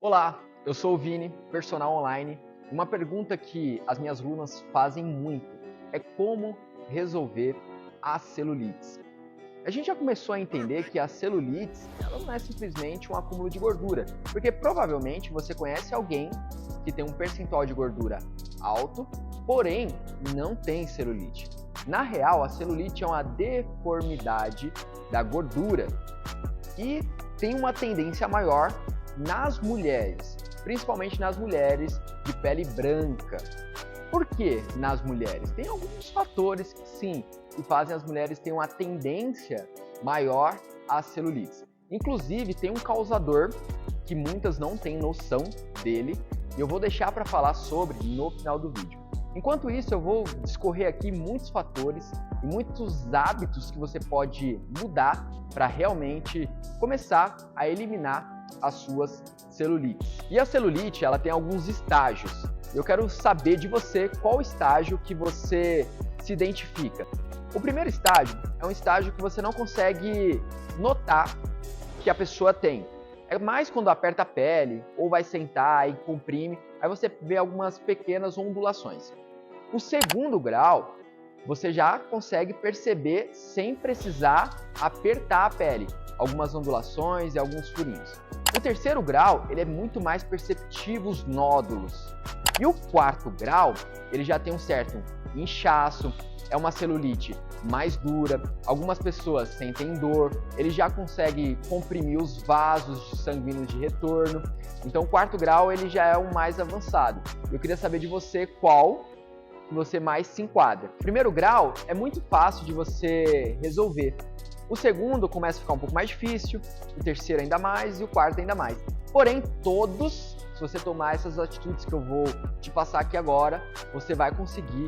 Olá, eu sou o Vini, personal online. Uma pergunta que as minhas alunas fazem muito é como resolver a celulite. A gente já começou a entender que a celulite ela não é simplesmente um acúmulo de gordura, porque provavelmente você conhece alguém que tem um percentual de gordura alto, porém não tem celulite. Na real, a celulite é uma deformidade da gordura e tem uma tendência maior nas mulheres, principalmente nas mulheres de pele branca. Por que nas mulheres? Tem alguns fatores que sim, que fazem as mulheres terem uma tendência maior à celulite. Inclusive tem um causador que muitas não têm noção dele e eu vou deixar para falar sobre no final do vídeo. Enquanto isso, eu vou discorrer aqui muitos fatores e muitos hábitos que você pode mudar para realmente começar a eliminar as suas celulites. E a celulite, ela tem alguns estágios. Eu quero saber de você qual estágio que você se identifica. O primeiro estágio é um estágio que você não consegue notar que a pessoa tem. É mais quando aperta a pele ou vai sentar e comprime, aí você vê algumas pequenas ondulações. O segundo grau, você já consegue perceber sem precisar apertar a pele, algumas ondulações e alguns furinhos. O terceiro grau, ele é muito mais perceptível os nódulos. E o quarto grau, ele já tem um certo inchaço, é uma celulite mais dura, algumas pessoas sentem dor, ele já consegue comprimir os vasos sanguíneos de retorno. Então o quarto grau, ele já é o mais avançado. Eu queria saber de você qual que você mais se enquadra. O primeiro grau é muito fácil de você resolver. O segundo começa a ficar um pouco mais difícil, o terceiro ainda mais e o quarto ainda mais. Porém, todos, se você tomar essas atitudes que eu vou te passar aqui agora, você vai conseguir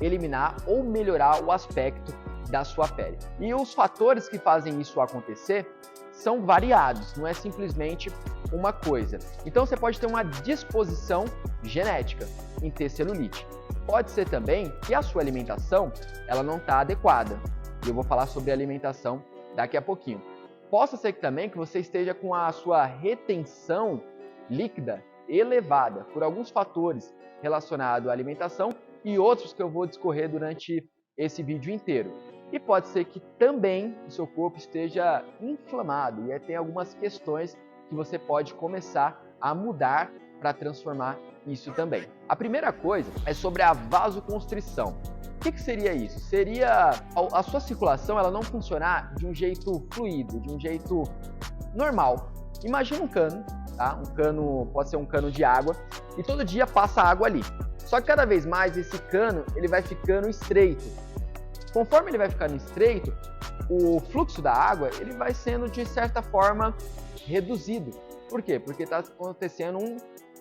eliminar ou melhorar o aspecto da sua pele. E os fatores que fazem isso acontecer são variados, não é simplesmente uma coisa. Então você pode ter uma disposição genética em ter celulite. Pode ser também que a sua alimentação ela não está adequada. E eu vou falar sobre alimentação daqui a pouquinho. Possa ser também que você esteja com a sua retenção líquida elevada por alguns fatores relacionados à alimentação e outros que eu vou discorrer durante esse vídeo inteiro. E pode ser que também o seu corpo esteja inflamado e tem algumas questões que você pode começar a mudar para transformar isso também. A primeira coisa é sobre a vasoconstrição. O que seria isso? Seria a sua circulação ela não funcionar de um jeito fluido, de um jeito normal. Imagina um cano, tá? Um cano pode ser um cano de água e todo dia passa água ali. Só que cada vez mais esse cano ele vai ficando estreito. Conforme ele vai ficando estreito, o fluxo da água ele vai sendo de certa forma reduzido. Por quê? Porque está acontecendo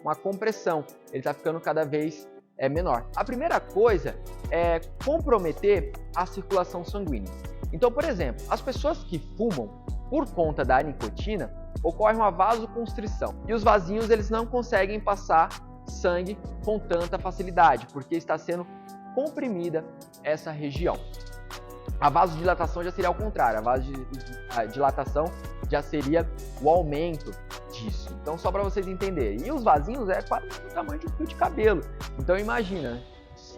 uma compressão. Ele está ficando cada vez menor. A primeira coisa é comprometer a circulação sanguínea. Então, por exemplo, as pessoas que fumam, por conta da nicotina, ocorre uma vasoconstrição. E os vasinhos eles não conseguem passar sangue com tanta facilidade, porque está sendo comprimida essa região. A vasodilatação já seria ao contrário, a dilatação já seria o aumento disso. Então, só para vocês entenderem. E os vasinhos é quase o tamanho de um fio de cabelo. Então, imagina,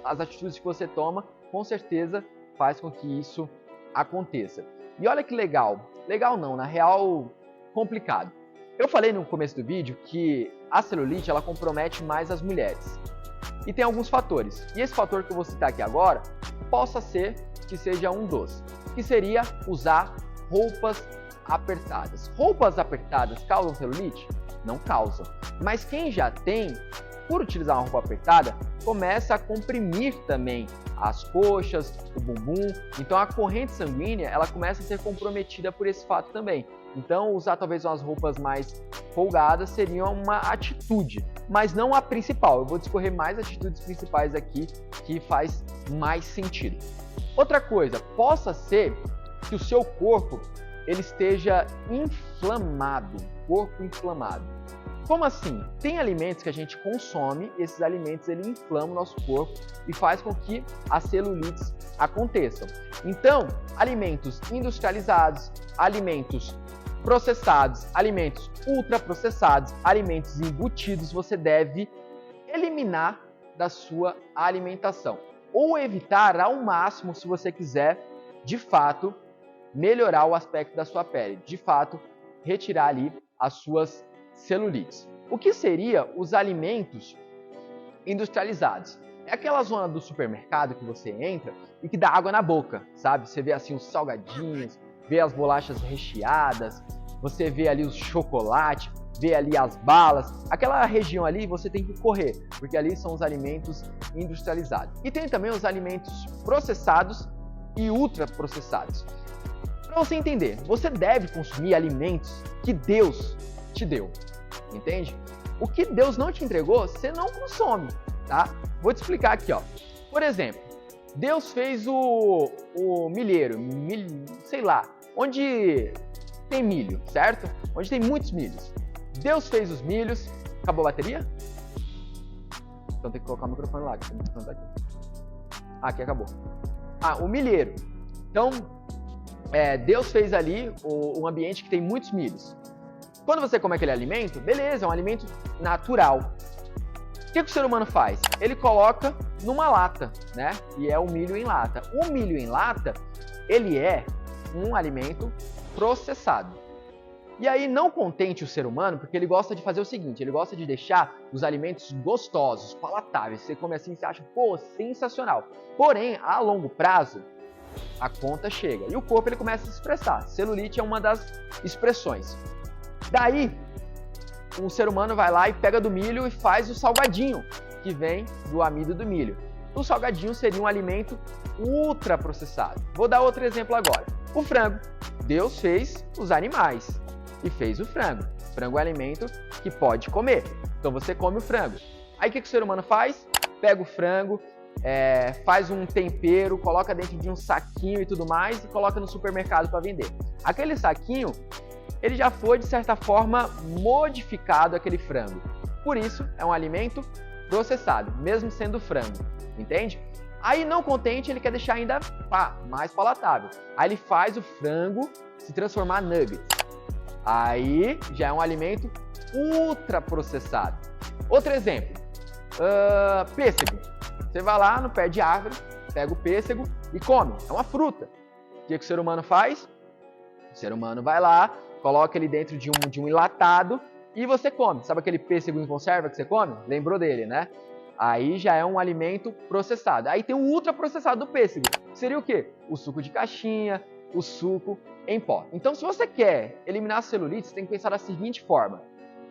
as atitudes que você toma, com certeza, faz com que isso aconteça. E olha que legal. Legal não, na real, complicado. Eu falei no começo do vídeo que a celulite, ela compromete mais as mulheres. E tem alguns fatores. E esse fator que eu vou citar aqui agora, possa ser que seja um dos. Que seria usar roupas apertadas. Roupas apertadas causam celulite? Não causam. Mas quem já tem, por utilizar uma roupa apertada, começa a comprimir também as coxas, o bumbum. Então a corrente sanguínea ela começa a ser comprometida por esse fato também. Então usar talvez umas roupas mais folgadas seria uma atitude, mas não a principal. Eu vou discorrer mais atitudes principais aqui que faz mais sentido. Outra coisa, possa ser que o seu corpo ele esteja inflamado, corpo inflamado. Como assim? Tem alimentos que a gente consome, esses alimentos ele inflamam o nosso corpo e faz com que as celulites aconteçam. Então, alimentos industrializados, alimentos processados, alimentos ultraprocessados, alimentos embutidos, você deve eliminar da sua alimentação. Ou evitar ao máximo se você quiser, de fato, melhorar o aspecto da sua pele. De fato, retirar ali as suas celulites. O que seria os alimentos industrializados? É aquela zona do supermercado que você entra e que dá água na boca, sabe? Você vê assim os salgadinhos, vê as bolachas recheadas, você vê ali os chocolates, vê ali as balas. Aquela região ali você tem que correr, porque ali são os alimentos industrializados. E tem também os alimentos processados e ultraprocessados. Para você entender, você deve consumir alimentos que Deus te deu, entende? O que Deus não te entregou, você não consome, tá? Vou te explicar aqui, ó. Por exemplo, Deus fez o milheiro, sei lá, onde tem milho, certo? Onde tem muitos milhos. Deus fez os milhos. Acabou a bateria? Então tem que colocar o microfone lá, que o microfone tá aqui. Aqui acabou. O milheiro. Então, Deus fez ali um ambiente que tem muitos milhos. Quando você come aquele alimento, beleza, é um alimento natural. O que o ser humano faz? Ele coloca numa lata, né? E é o milho em lata. O milho em lata, ele é um alimento processado. E aí, não contente o ser humano, porque ele gosta de fazer o seguinte, ele gosta de deixar os alimentos gostosos, palatáveis. Você come assim, você acha, pô, sensacional. Porém, a longo prazo, a conta chega. E o corpo ele começa a se expressar. Celulite é uma das expressões. Daí, o ser humano vai lá e pega do milho e faz o salgadinho, que vem do amido do milho. O salgadinho seria um alimento ultraprocessado. Vou dar outro exemplo agora. O frango. Deus fez os animais e fez o frango. O frango é um alimento que pode comer. Então você come o frango. Aí o que o ser humano faz? Pega o frango, faz um tempero, coloca dentro de um saquinho e tudo mais e coloca no supermercado para vender. Aquele saquinho, ele já foi, de certa forma, modificado aquele frango. Por isso, é um alimento processado, mesmo sendo frango, entende? Aí, não contente, ele quer deixar ainda mais palatável. Aí ele faz o frango se transformar em nuggets. Aí, já é um alimento ultraprocessado. Outro exemplo, pêssego. Você vai lá no pé de árvore, pega o pêssego e come. É uma fruta. O que o ser humano faz? O ser humano vai lá, coloca ele dentro de um enlatado e você come. Sabe aquele pêssego em conserva que você come? Lembrou dele, né? Aí já é um alimento processado. Aí tem o ultraprocessado do pêssego. Seria o quê? O suco de caixinha, o suco em pó. Então, se você quer eliminar a celulite, você tem que pensar da seguinte forma.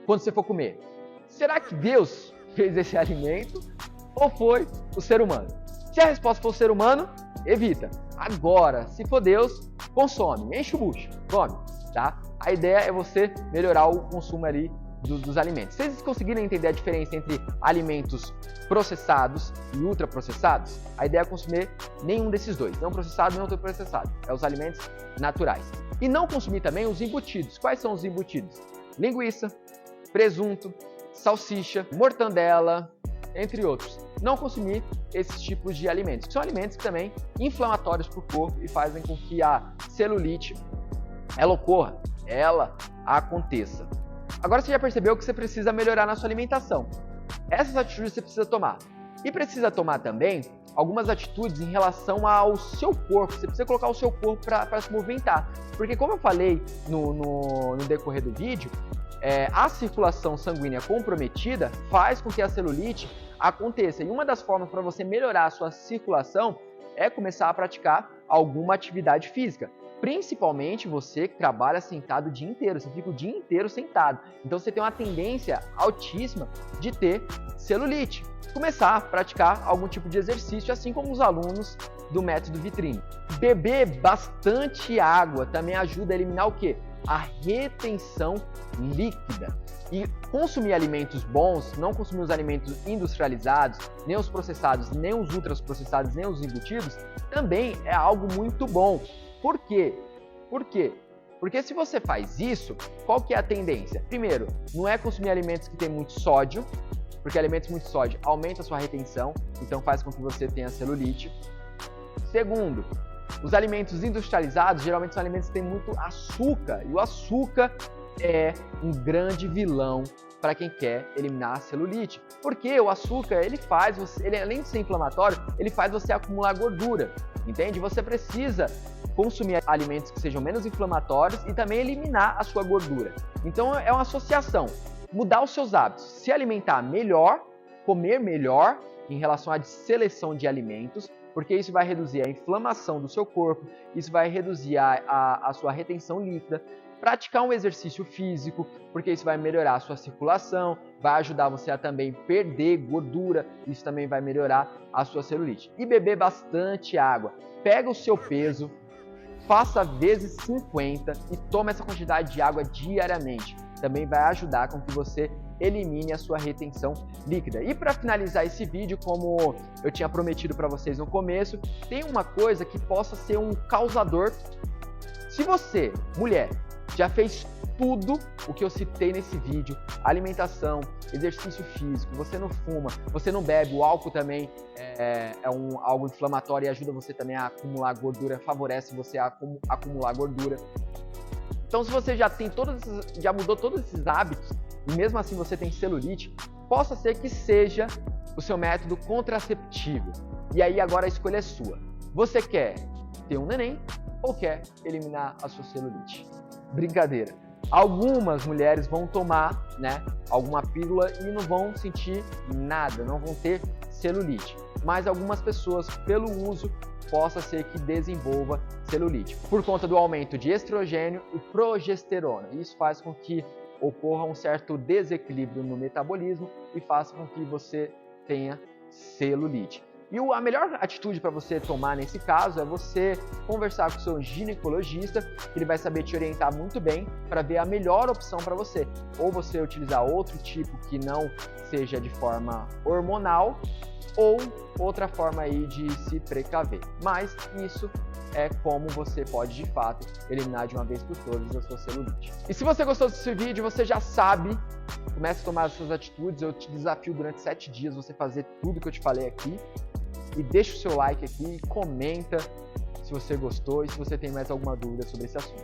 Quando você for comer, será que Deus fez esse alimento ou foi o ser humano? Se a resposta for o ser humano, evita. Agora, se for Deus, consome. Enche o bucho. Come, tá? A ideia é você melhorar o consumo ali dos alimentos. Se vocês conseguirem entender a diferença entre alimentos processados e ultraprocessados, a ideia é consumir nenhum desses dois, não processado nem ultraprocessado. É os alimentos naturais. E não consumir também os embutidos. Quais são os embutidos? Linguiça, presunto, salsicha, mortandela, entre outros. Não consumir esses tipos de alimentos, que são alimentos que também inflamatórios para o corpo e fazem com que a celulite ela ocorra, ela aconteça. Agora você já percebeu que você precisa melhorar na sua alimentação. Essas atitudes você precisa tomar. E precisa tomar também algumas atitudes em relação ao seu corpo. Você precisa colocar o seu corpo para se movimentar. Porque como eu falei no decorrer do vídeo, a circulação sanguínea comprometida faz com que a celulite aconteça. E uma das formas para você melhorar a sua circulação é começar a praticar alguma atividade física. Principalmente você que trabalha sentado o dia inteiro, você fica o dia inteiro sentado. Então você tem uma tendência altíssima de ter celulite. Começar a praticar algum tipo de exercício, assim como os alunos do método Vitrine. Beber bastante água também ajuda a eliminar o quê? A retenção líquida. E consumir alimentos bons, não consumir os alimentos industrializados, nem os processados, nem os ultraprocessados, nem os embutidos, também é algo muito bom. Por quê? Por quê? Porque se você faz isso, qual que é a tendência? Primeiro, não é consumir alimentos que têm muito sódio, porque alimentos muito sódio aumentam a sua retenção, então faz com que você tenha celulite. Segundo, Os alimentos industrializados geralmente são alimentos que têm muito açúcar, e o açúcar é um grande vilão para quem quer eliminar a celulite. Porque o açúcar, ele além de ser inflamatório, ele faz você acumular gordura, entende? Você precisa consumir alimentos que sejam menos inflamatórios e também eliminar a sua gordura. Então é uma associação. Mudar os seus hábitos, se alimentar melhor, comer melhor em relação à seleção de alimentos, porque isso vai reduzir a inflamação do seu corpo, isso vai reduzir a sua retenção líquida. Praticar um exercício físico, porque isso vai melhorar a sua circulação, vai ajudar você a também perder gordura, isso também vai melhorar a sua celulite. E beber bastante água. Pega o seu peso, faça vezes 50 e tome essa quantidade de água diariamente. Também vai ajudar com que você elimine a sua retenção líquida. E para finalizar esse vídeo, como eu tinha prometido para vocês no começo, tem uma coisa que possa ser um causador. Se você, mulher, já fez tudo o que eu citei nesse vídeo, alimentação, exercício físico, você não fuma, você não bebe, o álcool também é algo inflamatório e ajuda você também a acumular gordura, favorece você a acumular gordura. Então, se você já mudou todos esses hábitos e mesmo assim você tem celulite, possa ser que seja o seu método contraceptivo. E aí agora a escolha é sua. Você quer ter um neném ou quer eliminar a sua celulite? Brincadeira. Algumas mulheres vão tomar, alguma pílula e não vão sentir nada, não vão ter celulite. Mas algumas pessoas, pelo uso, possa ser que desenvolva celulite, por conta do aumento de estrogênio e progesterona. Isso faz com que ocorra um certo desequilíbrio no metabolismo e faça com que você tenha celulite. E a melhor atitude para você tomar nesse caso é você conversar com o seu ginecologista, que ele vai saber te orientar muito bem para ver a melhor opção para você. Ou você utilizar outro tipo que não seja de forma hormonal, ou outra forma aí de se precaver. Mas isso é como você pode, de fato, eliminar de uma vez por todas a sua celulite. E se você gostou desse vídeo, você já sabe, comece a tomar as suas atitudes. Eu te desafio durante 7 dias você fazer tudo que eu te falei aqui. E deixa o seu like aqui, comenta se você gostou e se você tem mais alguma dúvida sobre esse assunto.